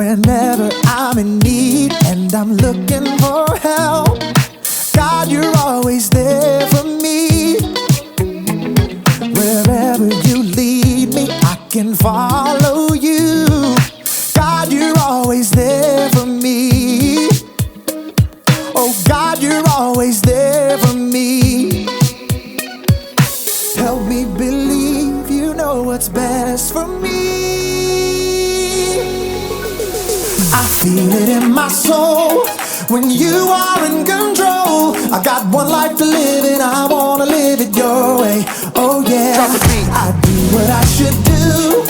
Whenever I'm in need and I'm looking for help, God, you're always there for me. Wherever you lead me, I can follow you. God, you're always there for me. Oh God, you're always there for me. Help me believe you know what's best for me. I feel it in my soul when you are in control. I got one life to live and I wanna live it your way. Oh yeah, I do what I should do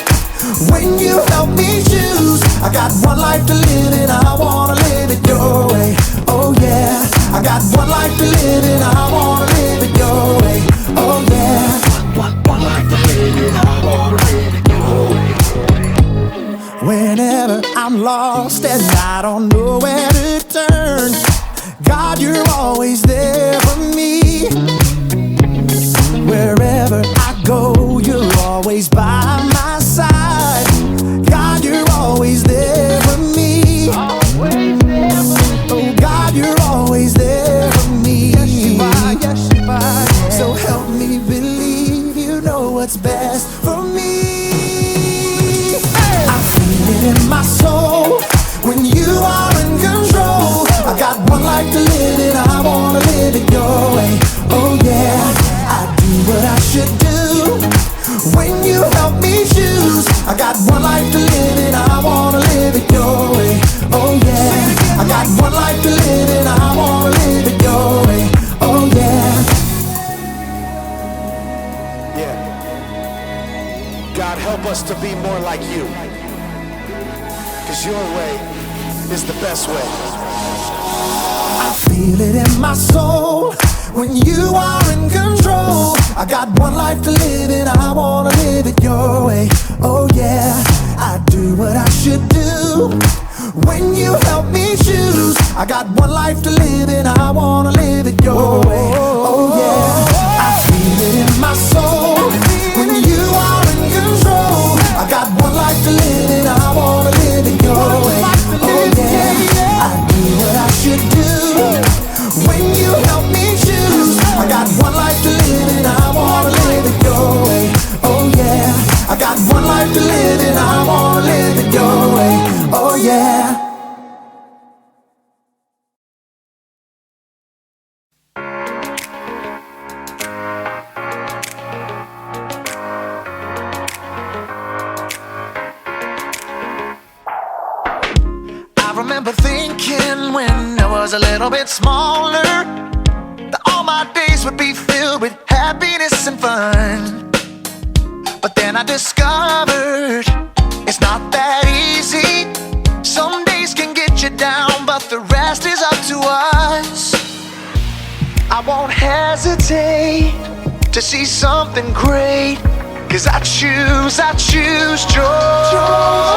when you help me choose. I got one life to live and I wanna live it your way. Oh yeah, I got one life to live and I wanna live it your way. Oh yeah, one life to live and I wanna live it your way. Whenever I'm lost and I don't know where to turn, God, you're always there for me. Wherever I go, you're always by my side. God, you're always there for me. Oh God, you're always there for me. So help me believe you know what's best for me. I feel it in my soul when you are in control. I got one life to live and I wanna live it your way. Oh yeah, I do what I should do when you help me choose. I got one life to live and I wanna live it your way. Oh yeah, I got one life to live and I wanna live it your way. Oh yeah. Yeah. God, help us to be more like you, 'cause your way is the best way. I feel it in my soul when you are in control. I got one life to live and I wanna live it your way. Oh yeah, I do what I should do when you help me choose. I got one life to live and I wanna live it your way. Oh yeah, I feel it in my soul when you are in control. I got one life to live and I wanna live it your way. Oh yeah, I do what I should do when you help me choose. I got one life to live and I wanna live it your way. Oh yeah, I got one life to live and I wanna live it your way. Oh yeah. I remember thinking when I was a little bit smaller that all my days would be filled with happiness and fun. But then I discovered it's not that easy. Some days can get you down, but the rest is up to us. I won't hesitate to see something great, 'cause I choose joy.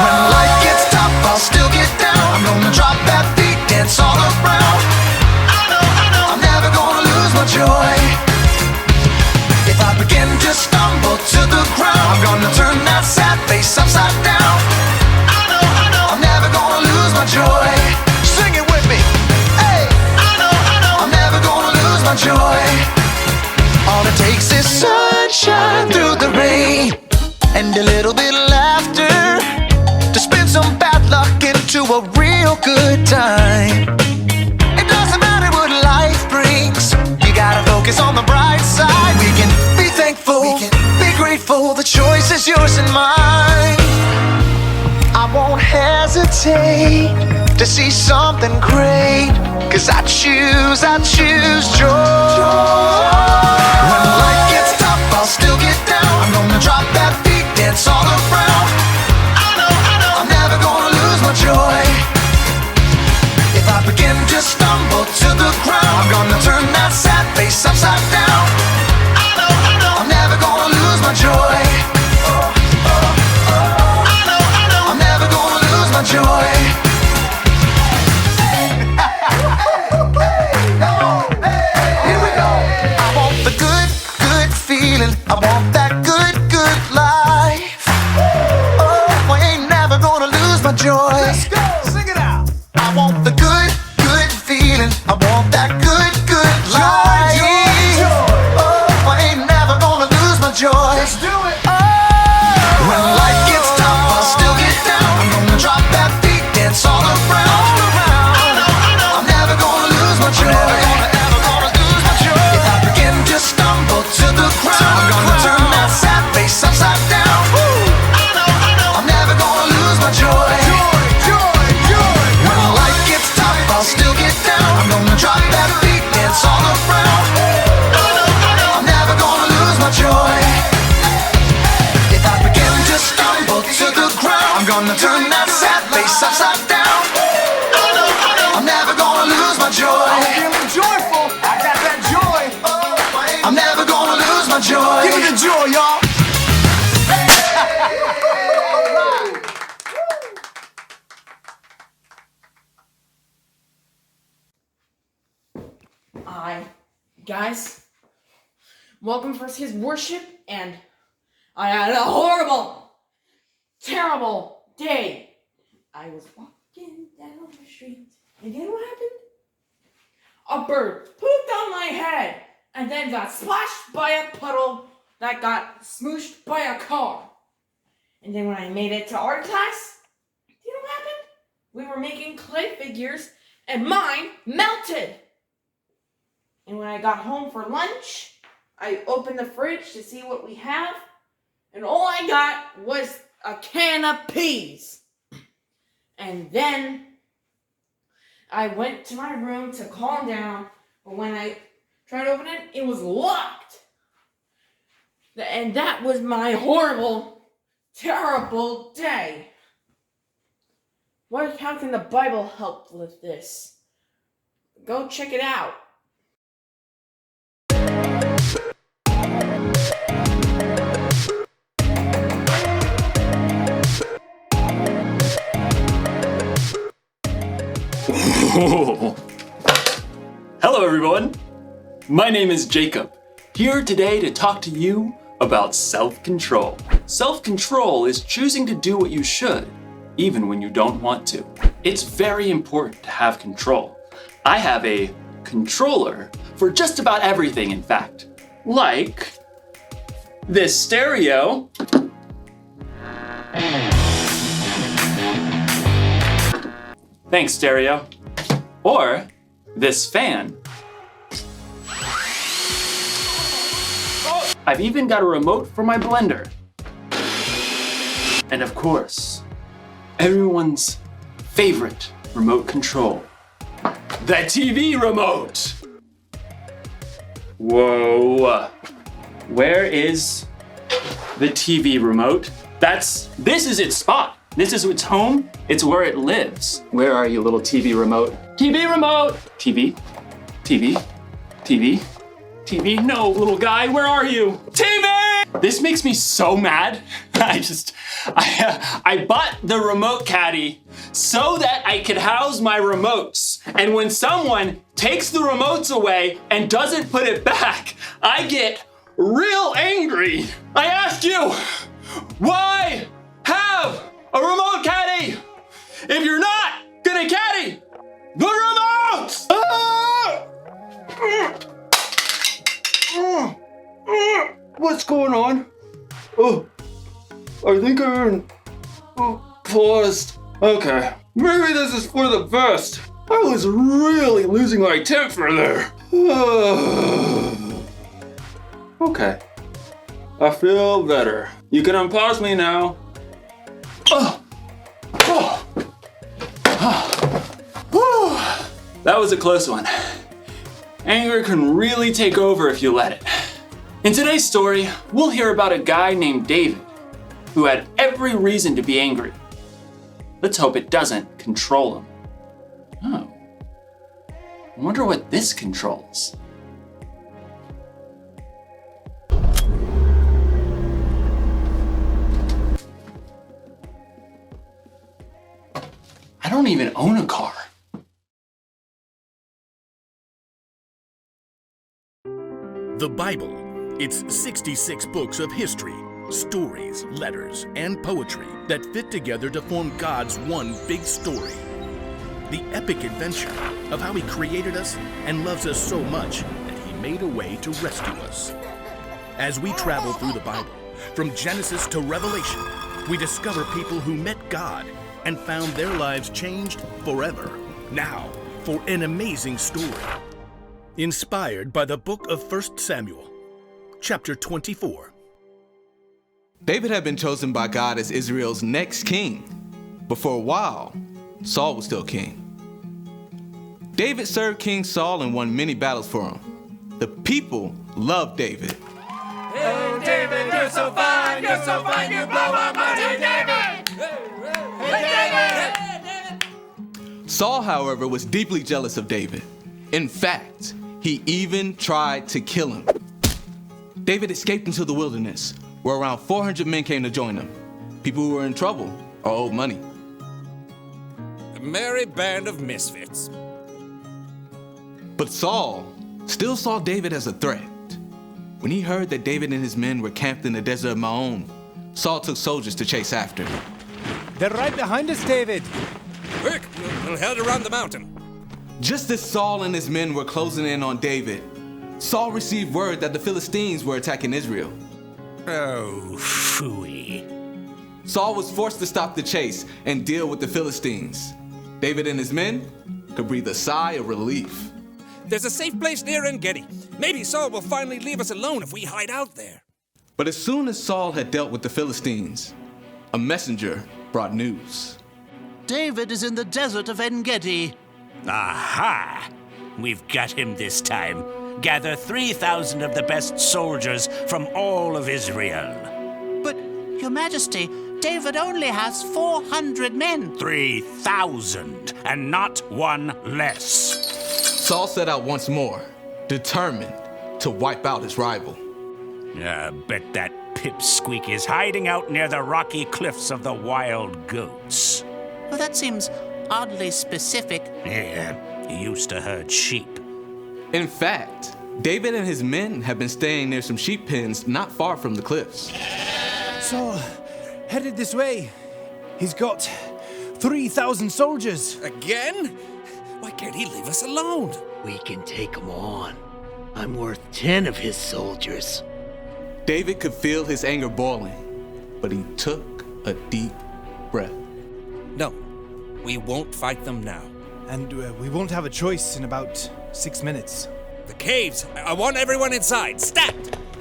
When life gets tough, I'll still get down. I'm gonna drop that beat, dance all around. I know, I'm never gonna lose my joy. If I begin to stumble to the ground, I'm gonna turn that sad face upside down. I know, I'm never gonna lose my joy. Sing it with me. Hey, I know, I'm never gonna lose my joy. All it takes is sunshine through the rain and a little bit of laughter to spin some bad luck into a real good time. It doesn't matter what life brings, you gotta focus on the bright side. We can be thankful, we can be grateful, the choice is yours and mine. I won't hesitate to see something great, 'cause I choose joy. When life gets tough, I'll still get down. I'm gonna drop that beat, dance all around. I know, I'm never gonna lose my joy. If I begin to stumble to the ground, I'm gonna turn that sad face upside down. I know, I'm never gonna lose my joy. I know, I'm never gonna lose my joy. Here we go. I want the good feeling. I want that good life. Oh, I ain't never gonna lose my joy. joy. Let's do it. When life gets tough, I'll still get down. I'm gonna drop that beat, dance all around. I'm never gonna lose my joy. If I begin to stumble to the ground, I'm gonna turn that sad face upside down. I'm never gonna lose my joy. When life gets tough, I'll still get down. I'm gonna drop that beat, dance all around. I'm never gonna lose my joy. If I begin to stumble to the ground, I'm gonna turn that sad face upside down. I'm never gonna lose my joy. I'm feeling joyful. I got that joy. I'm never gonna lose my joy. Give me the joy, y'all. Hi, guys. Welcome for his worship, and I had a horrible, terrible day. I was walking down the street, and you know what happened? A bird pooped on my head, and then got splashed by a puddle that got smooshed by a car. And then when I made it to art class, you know what happened? We were making clay figures, and mine melted. And when I got home for lunch, I opened the fridge to see what we have, and all I got was a can of peas. And then I went to my room to calm down, but when I tried to open it, it was locked. And that was my horrible, terrible day. How can the Bible help with this? Go check it out. Hello everyone, my name is Jacob, here today to talk to you about self-control. Self-control is choosing to do what you should, even when you don't want to. It's very important to have control. I have a controller for just about everything, in fact. Like this stereo. Thanks, stereo. Or this fan. I've even got a remote for my blender. And of course, everyone's favorite remote control, the TV remote. Whoa, where is the TV remote? This is its spot. This is its home. It's where it lives. Where are you, little TV remote? TV remote! TV? TV? TV? TV? No, little guy, where are you? TV! This makes me so mad. I bought the remote caddy so that I could house my remotes. And when someone takes the remotes away and doesn't put it back, I get real angry. I ask you, why have a remote caddy if you're not gonna caddy the remotes? What's going on? Oh, I think I'm paused. Okay, maybe this is for the best. I was really losing my temper there. Okay, I feel better. You can unpause me now. That was a close one. Anger can really take over if you let it. In today's story, we'll hear about a guy named David who had every reason to be angry. Let's hope it doesn't control him. Oh, I wonder what this controls. I don't even own a car. The Bible. It's 66 books of history, stories, letters, and poetry that fit together to form God's one big story. The epic adventure of how He created us and loves us so much that He made a way to rescue us. As we travel through the Bible, from Genesis to Revelation, we discover people who met God and found their lives changed forever. Now, for an amazing story. Inspired by the book of 1 Samuel, chapter 24. David had been chosen by God as Israel's next king, but for a while, Saul was still king. David served King Saul and won many battles for him. The people loved David. Hey, David, you're so fine, you blow our money, David! Hey, David! Saul, however, was deeply jealous of David. In fact, he even tried to kill him. David escaped into the wilderness, where around 400 men came to join him. People who were in trouble or owed money. A merry band of misfits. But Saul still saw David as a threat. When he heard that David and his men were camped in the desert of Maon, Saul took soldiers to chase after him. They're right behind us, David. Quick, we'll head around the mountain. Just as Saul and his men were closing in on David, Saul received word that the Philistines were attacking Israel. Oh, phooey. Saul was forced to stop the chase and deal with the Philistines. David and his men could breathe a sigh of relief. There's a safe place near En-Gedi. Maybe Saul will finally leave us alone if we hide out there. But as soon as Saul had dealt with the Philistines, a messenger brought news. David is in the desert of En-Gedi. Aha! We've got him this time. Gather 3,000 of the best soldiers from all of Israel. But, Your Majesty, David only has 400 men. 3,000, and not one less. Saul set out once more, determined to wipe out his rival. I bet that pipsqueak is hiding out near the rocky cliffs of the Wild Goats. Well, that seems oddly specific. Yeah, he used to herd sheep. In fact, David and his men have been staying near some sheep pens not far from the cliffs. Saul, headed this way. He's got 3,000 soldiers. Again? Why can't he leave us alone? We can take him on. I'm worth 10 of his soldiers. David could feel his anger boiling, but he took a deep breath. No, we won't fight them now. And we won't have a choice in about 6 minutes. The caves! I want everyone inside! Stat!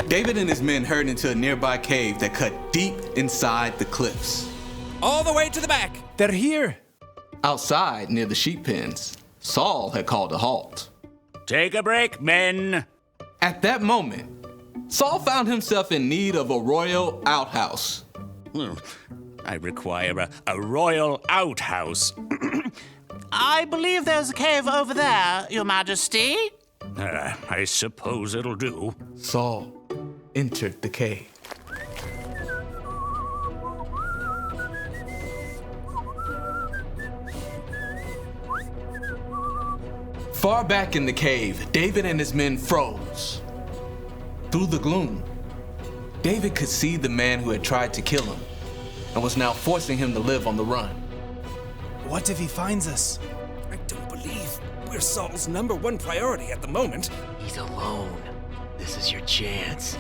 David and his men hurried into a nearby cave that cut deep inside the cliffs. All the way to the back! They're here! Outside, near the sheep pens, Saul had called a halt. Take a break, men. At that moment, Saul found himself in need of a royal outhouse. I require a royal outhouse. I believe there's a cave over there, Your Majesty. I suppose it'll do. Saul entered the cave. Far back in the cave, David and his men froze. Through the gloom, David could see the man who had tried to kill him and was now forcing him to live on the run. What if he finds us? I don't believe we're Saul's #1 priority at the moment. He's alone. This is your chance.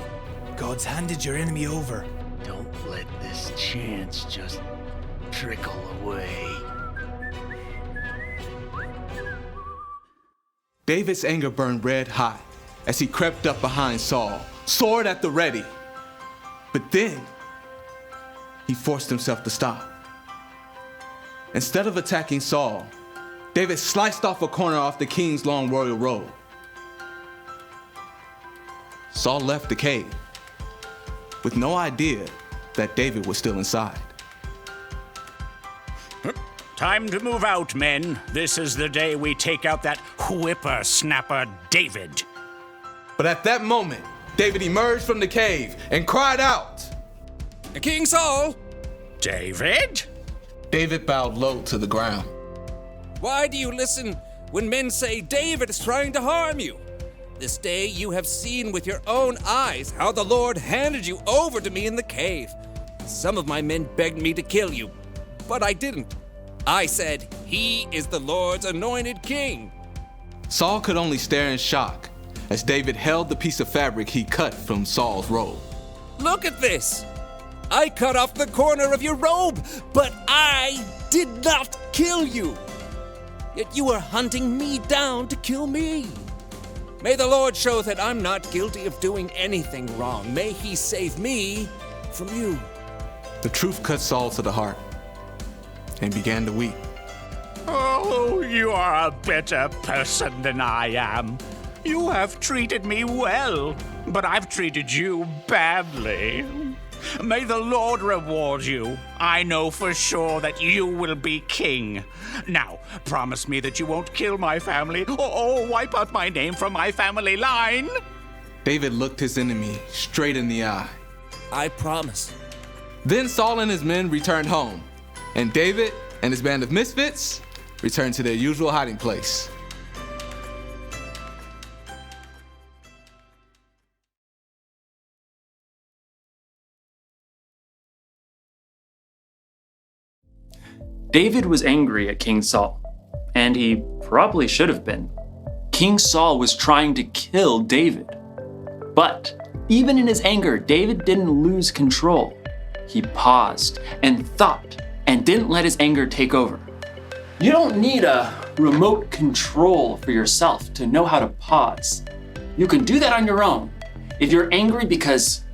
God's handed your enemy over. Don't let this chance just trickle away. David's anger burned red hot as he crept up behind Saul, sword at the ready. But then, he forced himself to stop. Instead of attacking Saul, David sliced off a corner off the king's long royal robe. Saul left the cave with no idea that David was still inside. Time to move out, men. This is the day we take out that whippersnapper David. But at that moment, David emerged from the cave and cried out, King Saul! David? David bowed low to the ground. Why do you listen when men say David is trying to harm you? This day you have seen with your own eyes how the Lord handed you over to me in the cave. Some of my men begged me to kill you, but I didn't. I said, he is the Lord's anointed king. Saul could only stare in shock as David held the piece of fabric he cut from Saul's robe. Look at this! I cut off the corner of your robe, but I did not kill you. Yet you are hunting me down to kill me. May the Lord show that I'm not guilty of doing anything wrong. May he save me from you. The truth cut Saul to the heart and began to weep. Oh, you are a better person than I am. You have treated me well, but I've treated you badly. May the Lord reward you. I know for sure that you will be king. Now, promise me that you won't kill my family or wipe out my name from my family line. David looked his enemy straight in the eye. I promise. Then Saul and his men returned home, and David and his band of misfits returned to their usual hiding place. David was angry at King Saul, and he probably should have been. King Saul was trying to kill David. But even in his anger, David didn't lose control. He paused and thought and didn't let his anger take over. You don't need a remote control for yourself to know how to pause. You can do that on your own. If you're angry because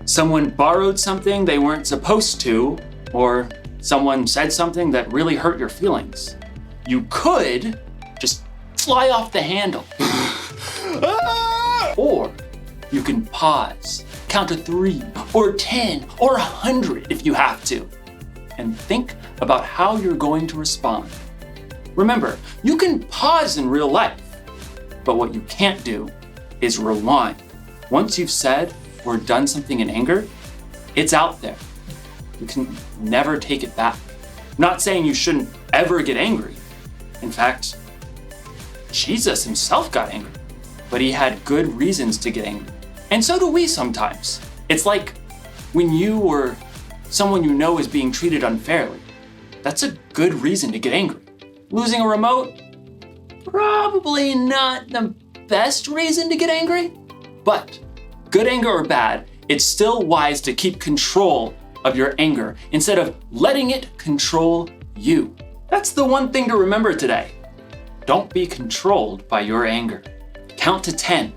someone borrowed something they weren't supposed to, or someone said something that really hurt your feelings, you could just fly off the handle. Or you can pause, count to 3 or 10 or 100 if you have to, and think about how you're going to respond. Remember, you can pause in real life, but what you can't do is rewind. Once you've said or done something in anger, it's out there. You can never take it back. I'm not saying you shouldn't ever get angry. In fact, Jesus himself got angry, but he had good reasons to get angry. And so do we sometimes. It's like when you or someone you know is being treated unfairly. That's a good reason to get angry. Losing a remote? Probably not the best reason to get angry, but good anger or bad, it's still wise to keep control of your anger instead of letting it control you. That's the one thing to remember today. Don't be controlled by your anger. Count to 10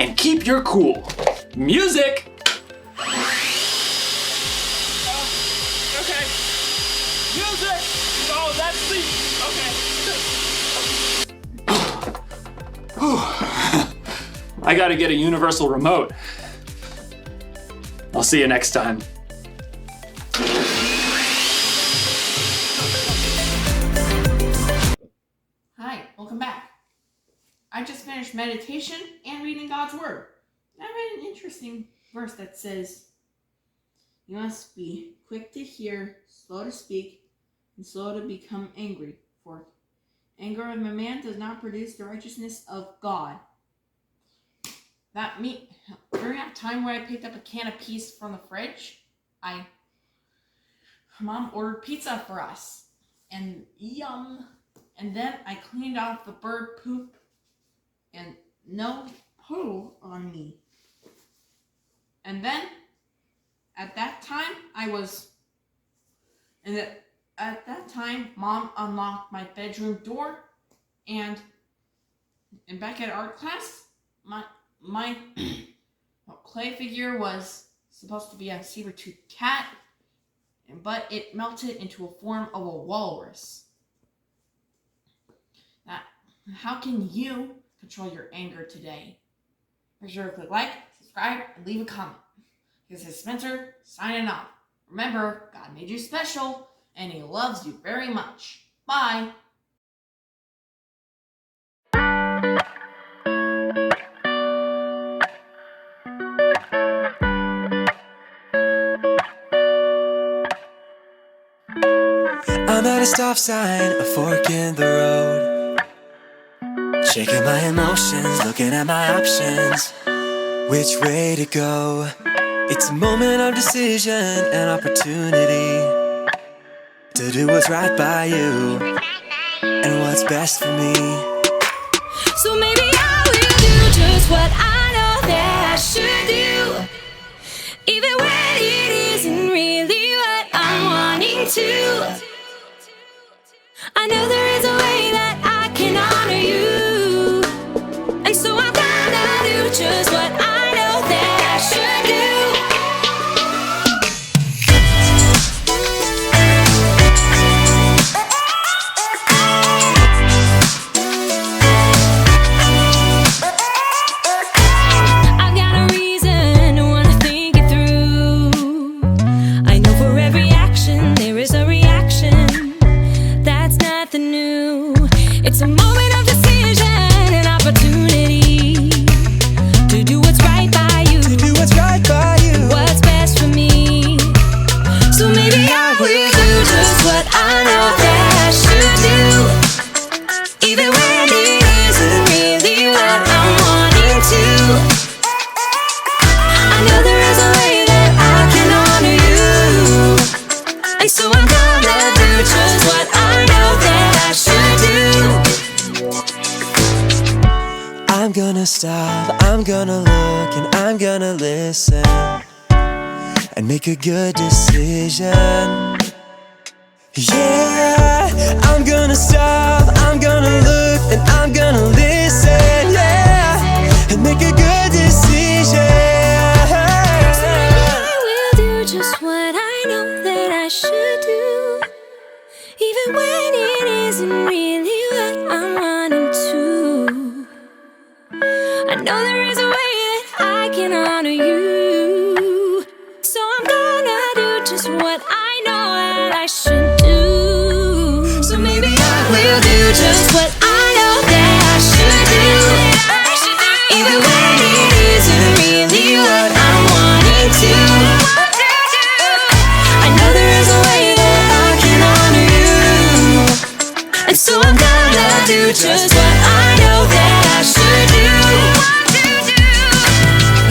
and keep your cool. Music! Okay. Music! Oh, that's the... Okay. I gotta get a universal remote. I'll see you next time. Hi, welcome back. I just finished meditation and reading God's Word. I read an interesting verse that says, "You must be quick to hear, slow to speak, and slow to become angry, for anger of a man does not produce the righteousness of God." During that time where I picked up a can of peas from the fridge, Mom ordered pizza for us, and yum. And then I cleaned off the bird poop, and no poo on me. And then, at that time, Mom unlocked my bedroom door, and back at art class, my clay figure was supposed to be a saber-toothed cat, but it melted into a form of a walrus. Now, how can you control your anger today? Make sure to click like, subscribe, and leave a comment. This is Spencer, signing off. Remember, God made you special, and he loves you very much. Bye! I'm at a stop sign, a fork in the road. Shaking my emotions, looking at my options. Which way to go? It's a moment of decision, an opportunity to do what's right by you and what's best for me. So maybe I will do just just what I know that I should do, even when it isn't really what I'm wanting to. I know there is a way that I can honor you, and so I'm gonna do just what I know that I should do. I've got a reason to wanna think it through. I know for every action there is a reaction. That's nothing new. It's a moment of decision, an opportunity to do what's right by you, what's best for me. So maybe I will do just what I know that I should do, even when it isn't really what I'm wanting to. I know there is a way that I can honor you, and so I'm gonna do just what I know that I should do. I'm gonna stop, I'm gonna look, and I'm gonna listen and make a good decision. Yeah, I'm gonna stop, I'm gonna look, and I'm gonna listen, yeah, and make a good decision. I will do just what I know that I should do, even when it isn't really what I'm wanting to. I know there is a way that I can honor you, so I'm gonna do just what I know that I should do. So maybe I will do just what I know that I should do, even when it isn't really what I'm wanting to. I know there is a way that I can honor you, and so I'm gonna do just what I know that I should do.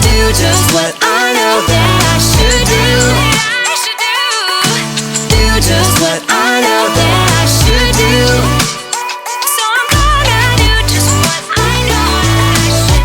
Do just what I know that I should do. Do just what I know that I should do. So I'm gonna do just what I know that I should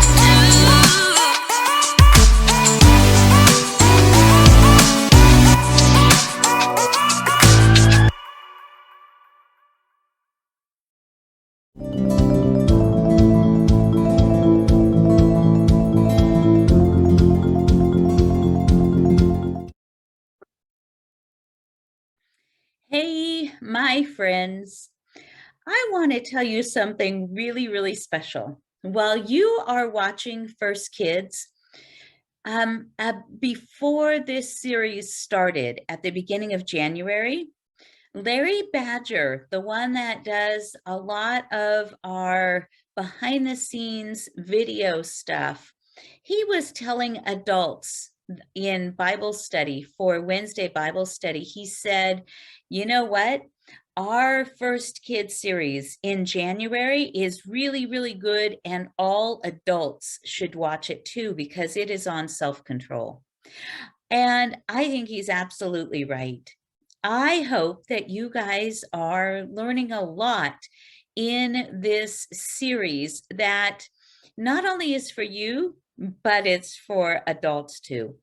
Hey, my friends. I want to tell you something really, really special. While you are watching First Kids, before this series started at the beginning of January, Larry Badger, the one that does a lot of our behind the scenes video stuff, he was telling adults in Bible study for Wednesday Bible study, he said, you know what? Our First Kids series in January is really, really good, and all adults should watch it too because it is on self-control. And I think he's absolutely right. I hope that you guys are learning a lot in this series that not only is for you, but it's for adults too,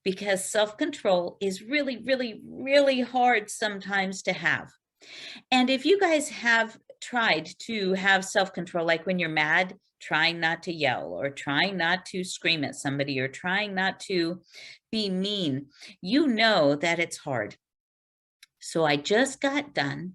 because self-control is really, really, really hard sometimes to have. And if you guys have tried to have self-control, like when you're mad, trying not to yell or trying not to scream at somebody or trying not to be mean, you know that it's hard. So I just got done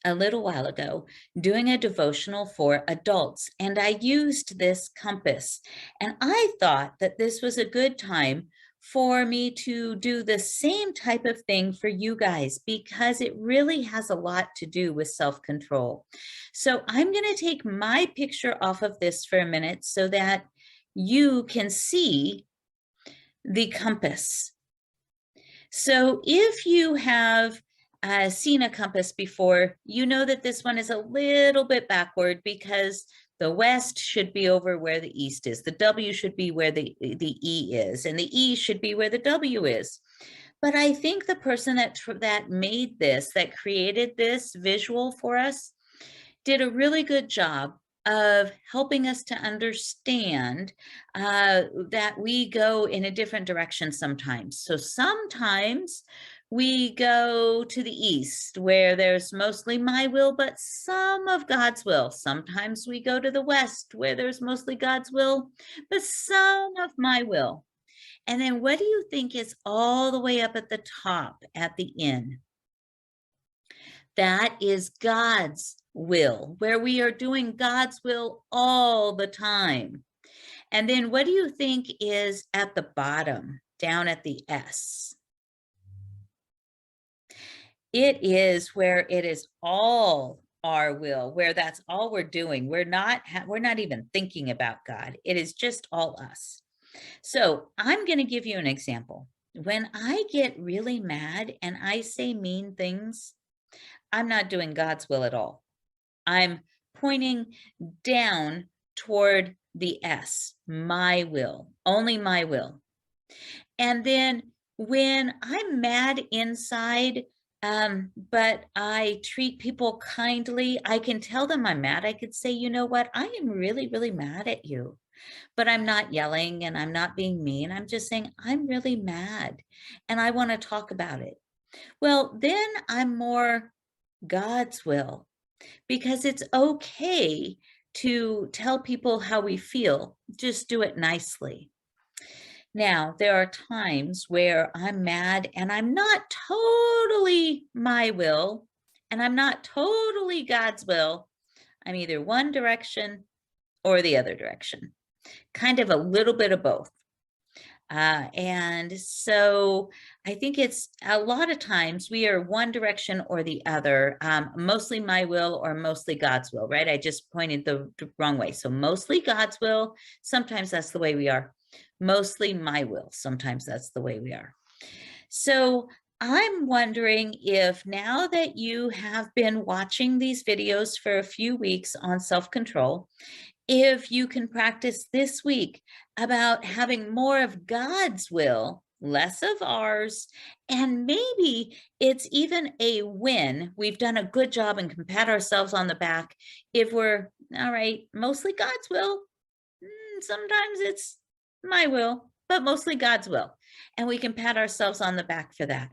a little while ago doing a devotional for adults, and I used this compass, and I thought that this was a good time for me to do the same type of thing for you guys because it really has a lot to do with self-control. So I'm going to take my picture off of this for a minute so that you can see the compass. So if you have seen a compass before, you know that this one is a little bit backward because the west should be over where the east is. The W should be where the E is, and the E should be where the W is. But I think the person that made this, that created this visual for us, did a really good job of helping us to understand that we go in a different direction sometimes. So sometimes we go to the east where there's mostly my will, but some of God's will. Sometimes we go to the west where there's mostly God's will, but some of my will. And then what do you think is all the way up at the top at the inn? That is God's will, where we are doing God's will all the time. And then what do you think is at the bottom, down at the S? It is where it is all our will, where that's all we're doing. We're not even thinking about God. It is just all us. So I'm going to give you an example. When I get really mad and I say mean things, I'm not doing God's will at all. I'm pointing down toward the S, my will, only my will. And then when I'm mad inside, but I treat people kindly, I can tell them I'm mad. I could say, you know what, I am really, really mad at you. But I'm not yelling and I'm not being mean. I'm just saying I'm really mad and I want to talk about it. Well, then I'm more God's will, because it's okay to tell people how we feel. Just do it nicely. Now, there are times where I'm mad and I'm not totally my will and I'm not totally God's will. I'm either one direction or the other direction, kind of a little bit of both. And so I think it's a lot of times we are one direction or the other, mostly my will or mostly God's will, right? I just pointed the wrong way. So mostly God's will, sometimes that's the way we are. Mostly my will, sometimes that's the way we are. So I'm wondering if now that you have been watching these videos for a few weeks on self-control, if you can practice this week about having more of God's will, less of ours, and maybe it's even a win. We've done a good job and can pat ourselves on the back if we're, all right, mostly God's will. Sometimes it's my will, but mostly God's will. And we can pat ourselves on the back for that.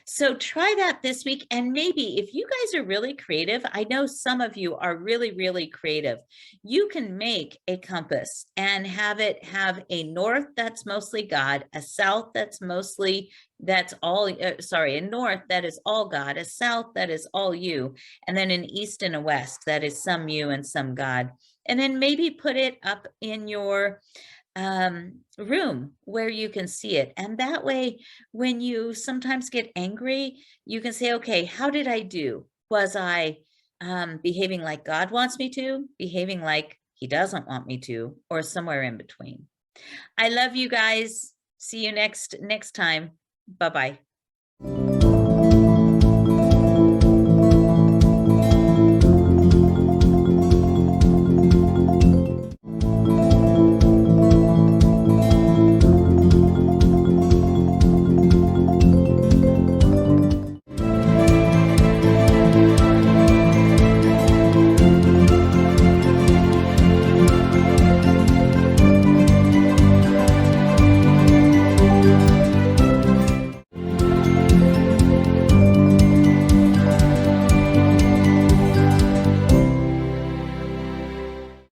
So try that this week. And maybe if you guys are really creative, I know some of you are really, really creative. You can make a compass and have it have a north that's mostly God, a south that's mostly, that's all, a north that is all God, a south that is all you, and then an east and a west that is some you and some God. And then maybe put it up in your room where you can see it. And that way, when you sometimes get angry, you can say, okay, how did I do? Was I behaving like God wants me to, behaving like he doesn't want me to, or somewhere in between? I love you guys. See you next time. Bye-bye.